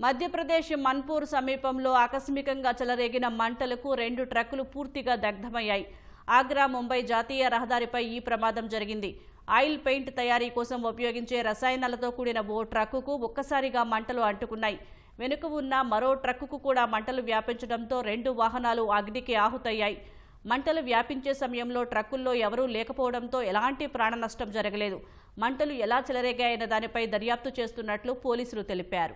మధ్యప్రదేశ్ మన్పూర్ సమీపంలో ఆకస్మికంగా చెలరేగిన మంటలకు 2 ట్రక్కులు పూర్తిగా దగ్ధమయ్యాయి. ఆగ్రా ముంబై జాతీయ రహదారిపై ఈ ప్రమాదం జరిగింది. ఆయిల్ పెయింట్ తయారీ కోసం ఉపయోగించే రసాయనాలతో కూడిన ఓ ట్రక్కుకు ఒక్కసారిగా మంటలు అంటుకున్నాయి. వెనుక ఉన్న మరో ట్రక్కుకు కూడా మంటలు వ్యాపించడంతో 2 వాహనాలు అగ్నికి ఆహుతయ్యాయి. మంటలు వ్యాపించే సమయంలో ట్రక్కుల్లో ఎవరూ లేకపోవడంతో ఎలాంటి ప్రాణ నష్టం జరగలేదు. మంటలు ఎలా చెలరేగాయన్న దానిపై దర్యాప్తు చేస్తున్నట్లు పోలీసులు తెలిపారు.